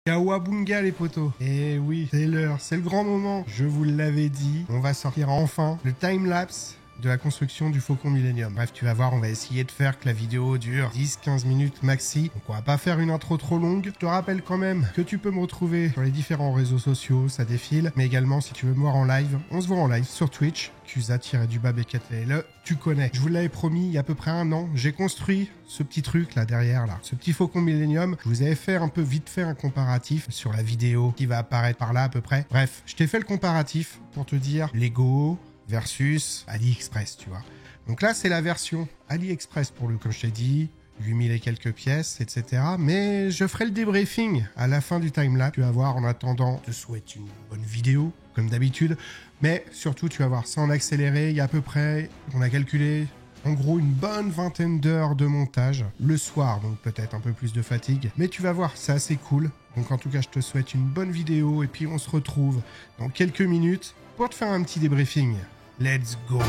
Kawabunga les potos. Eh oui, c'est l'heure, c'est le grand moment. Je vous l'avais dit, on va sortir enfin le timelapse de la construction du Faucon Millenium. Bref, tu vas voir, on va essayer de faire que la vidéo dure 10-15 minutes maxi. Donc on va pas faire une intro trop longue. Je te rappelle quand même que tu peux me retrouver sur les différents réseaux sociaux, ça défile. Mais également, si tu veux me voir en live, on se voit en live sur Twitch, Cusa-BKTLE, tu connais. Je vous l'avais promis, il y a à peu près un an, j'ai construit ce petit truc là derrière là, ce petit Faucon Millenium. Je vous avais fait un peu vite fait un comparatif sur la vidéo qui va apparaître par là à peu près. Bref, je t'ai fait le comparatif pour te dire Lego versus AliExpress, tu vois. Donc là, c'est la version AliExpress pour le, comme je t'ai dit, 8000 et quelques pièces, etc. Mais je ferai le débriefing à la fin du timelapse. Tu vas voir, en attendant, je te souhaite une bonne vidéo, comme d'habitude. Mais surtout, tu vas voir, sans accélérer, il y a à peu près, on a calculé, en gros, une bonne vingtaine d'heures de montage. Le soir, donc peut-être un peu plus de fatigue. Mais tu vas voir, c'est assez cool. Donc en tout cas, je te souhaite une bonne vidéo. Et puis, on se retrouve dans quelques minutes pour te faire un petit débriefing. Let's go!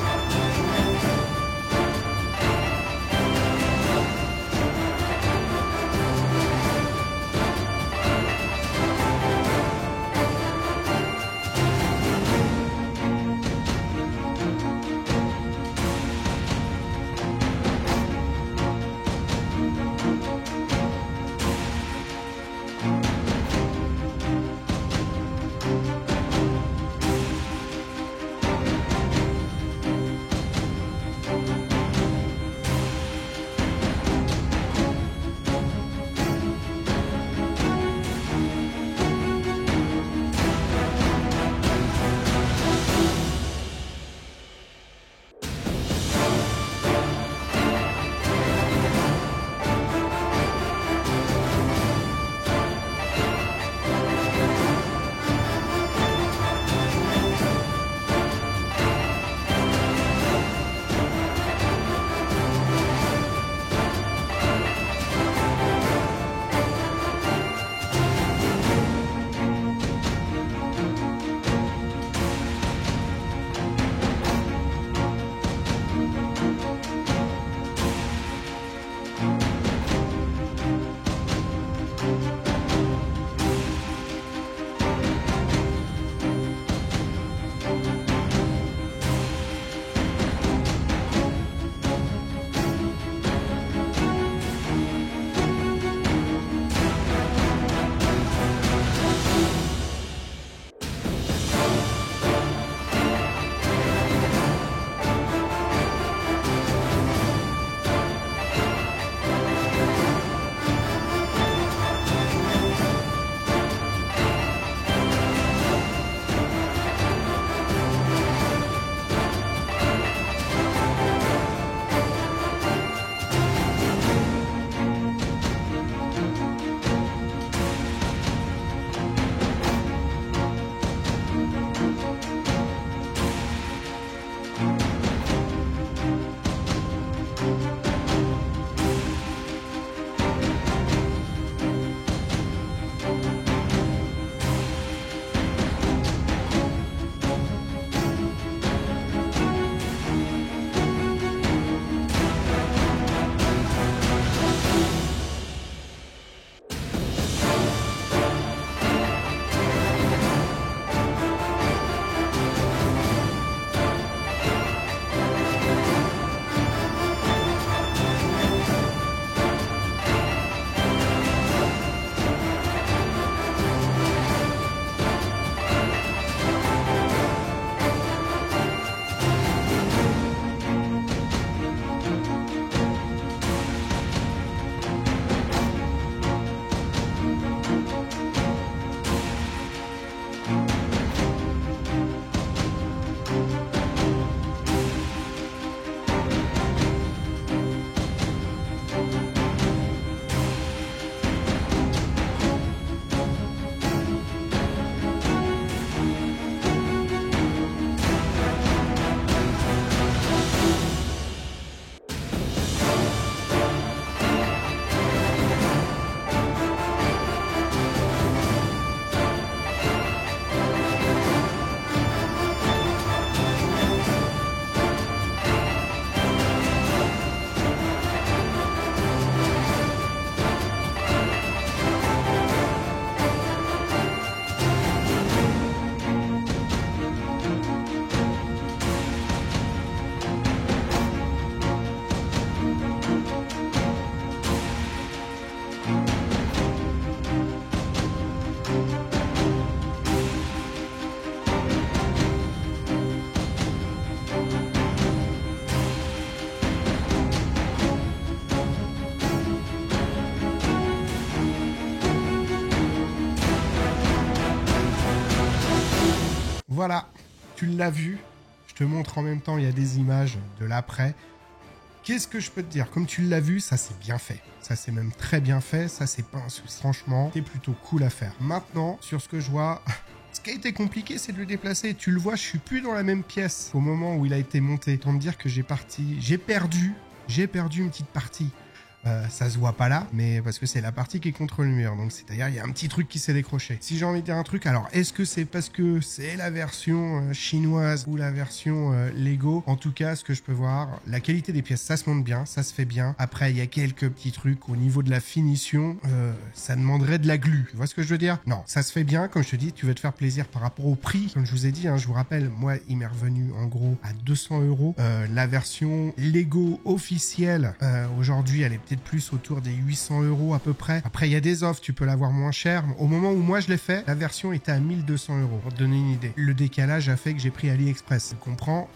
Voilà, tu l'as vu. Je te montre en même temps, il y a des images de l'après. Qu'est-ce que je peux te dire? Comme tu l'as vu, ça c'est bien fait. Ça c'est même très bien fait, ça c'est pas un souci. Franchement, c'est plutôt cool à faire. Maintenant, sur ce que je vois, ce qui a été compliqué, c'est de le déplacer. Tu le vois, je suis plus dans la même pièce au moment où il a été monté. Autant te dire que j'ai perdu une petite partie. Ça se voit pas là, mais parce que c'est la partie qui est contre le mur. Donc c'est-à-dire il y a un petit truc qui s'est décroché. Si j'ai envie de dire un truc, alors est-ce que c'est parce que c'est la version chinoise ou la version Lego? En tout cas, ce que je peux voir, la qualité des pièces, ça se monte bien, ça se fait bien. Après, il y a quelques petits trucs au niveau de la finition, ça demanderait de la glu. Tu vois ce que je veux dire? Non, ça se fait bien. Comme je te dis, tu veux te faire plaisir par rapport au prix. Comme je vous ai dit, hein, je vous rappelle, moi, il m'est revenu en gros à 200 €. La version Lego officielle, aujourd'hui, elle est peut-être plus autour des 800 € à peu près. Après, il y a des offres, tu peux l'avoir moins cher. Au moment où moi je l'ai fait, la version était à 1200 €. Pour te donner une idée. Le décalage a fait que j'ai pris AliExpress. Tu comprends?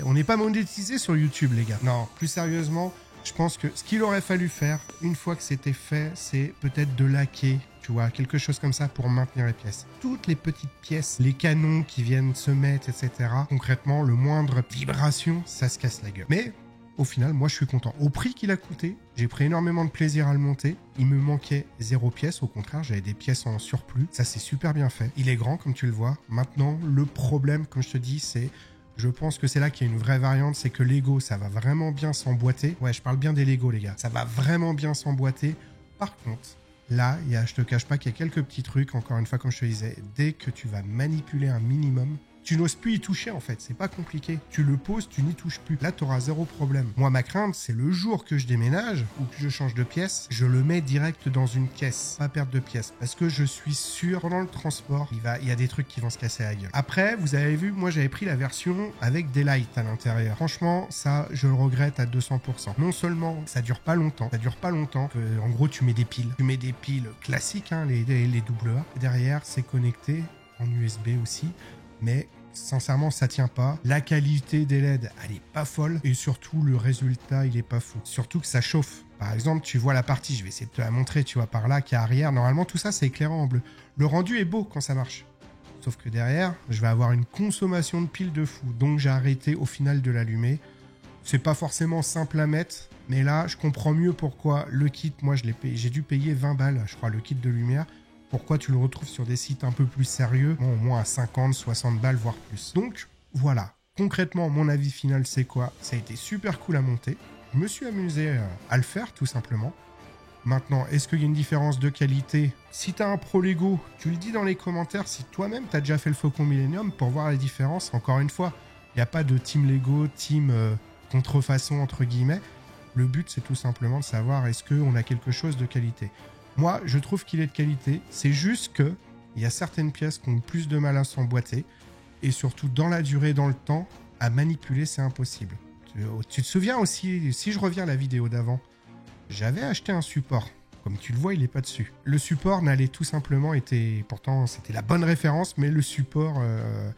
On n'est pas monétisé sur YouTube, les gars. Non, plus sérieusement, je pense que ce qu'il aurait fallu faire, une fois que c'était fait, c'est peut-être de laquer, tu vois, quelque chose comme ça pour maintenir les pièces. Toutes les petites pièces, les canons qui viennent se mettre, etc. Concrètement, le moindre vibration, ça se casse la gueule. Mais au final, moi, je suis content. Au prix qu'il a coûté, j'ai pris énormément de plaisir à le monter. Il me manquait 0 pièce. Au contraire, j'avais des pièces en surplus. Ça, c'est super bien fait. Il est grand, comme tu le vois. Maintenant, le problème, comme je te dis, c'est... Je pense que c'est là qu'il y a une vraie variante, c'est que Lego, ça va vraiment bien s'emboîter. Ouais, je parle bien des Lego, les gars. Ça va vraiment bien s'emboîter. Par contre, là, je te cache pas qu'il y a quelques petits trucs, encore une fois, comme je te disais, dès que tu vas manipuler un minimum, tu n'oses plus y toucher en fait, c'est pas compliqué. Tu le poses, tu n'y touches plus. Là, tu auras zéro problème. Moi, ma crainte, c'est le jour que je déménage ou que je change de pièce, je le mets direct dans une caisse, pas perdre de pièce. Parce que je suis sûr, pendant le transport, il y a des trucs qui vont se casser la gueule. Après, vous avez vu, moi j'avais pris la version avec des lights à l'intérieur. Franchement, ça, je le regrette à 200%. Non seulement, ça dure pas longtemps, en gros, tu mets des piles. Tu mets des piles classiques, hein, les AA. Derrière, c'est connecté en USB aussi. Mais sincèrement, ça tient pas. La qualité des LED, elle est pas folle. Et surtout, le résultat, il est pas fou. Surtout que ça chauffe. Par exemple, tu vois la partie, je vais essayer de te la montrer, tu vois, par là, qui est arrière. Normalement, tout ça, c'est éclairant en bleu. Le rendu est beau quand ça marche. Sauf que derrière, je vais avoir une consommation de piles de fou. Donc, j'ai arrêté au final de l'allumer. C'est pas forcément simple à mettre. Mais là, je comprends mieux pourquoi le kit, moi, je l'ai payé. J'ai dû payer 20 balles, je crois, le kit de lumière. Pourquoi tu le retrouves sur des sites un peu plus sérieux, bon, au moins à 50, 60 balles, voire plus. Donc, voilà. Concrètement, mon avis final, c'est quoi? Ça a été super cool à monter. Je me suis amusé à le faire, tout simplement. Maintenant, est-ce qu'il y a une différence de qualité? Si tu as un pro Lego, tu le dis dans les commentaires. Si toi-même, tu as déjà fait le Faucon Millenium pour voir les différences. Encore une fois, il n'y a pas de team Lego, team contrefaçon, entre guillemets. Le but, c'est tout simplement de savoir est-ce qu'on a quelque chose de qualité. Moi, je trouve qu'il est de qualité. C'est juste que il y a certaines pièces qui ont plus de mal à s'emboîter. Et surtout, dans la durée, dans le temps, à manipuler, c'est impossible. Tu te souviens aussi, si je reviens à la vidéo d'avant, j'avais acheté un support. Comme tu le vois, il n'est pas dessus. Le support n'allait tout simplement été... Pourtant, c'était la bonne référence, mais le support,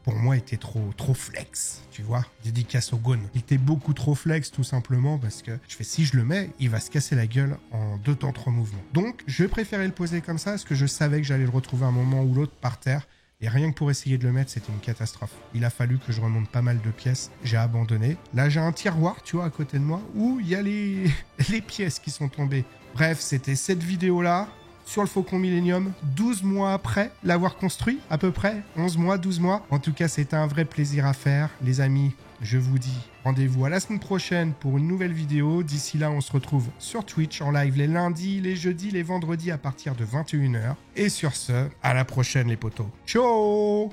pour moi, était trop flex. Tu vois, dédicace au Gone. Il était beaucoup trop flex, tout simplement, parce que si je le mets, il va se casser la gueule en 2 temps 3 mouvements. Donc, je préférais le poser comme ça, parce que je savais que j'allais le retrouver un moment ou l'autre par terre. Et rien que pour essayer de le mettre, c'était une catastrophe. Il a fallu que je remonte pas mal de pièces. J'ai abandonné. Là, j'ai un tiroir, tu vois, à côté de moi, où il y a les pièces qui sont tombées. Bref, c'était cette vidéo-là sur le Faucon Millenium, 12 mois après l'avoir construit, à peu près, 11 mois, 12 mois. En tout cas, c'était un vrai plaisir à faire. Les amis, je vous dis rendez-vous à la semaine prochaine pour une nouvelle vidéo. D'ici là, on se retrouve sur Twitch en live les lundis, les jeudis, les vendredis à partir de 21 h. Et sur ce, à la prochaine les potos. Ciao!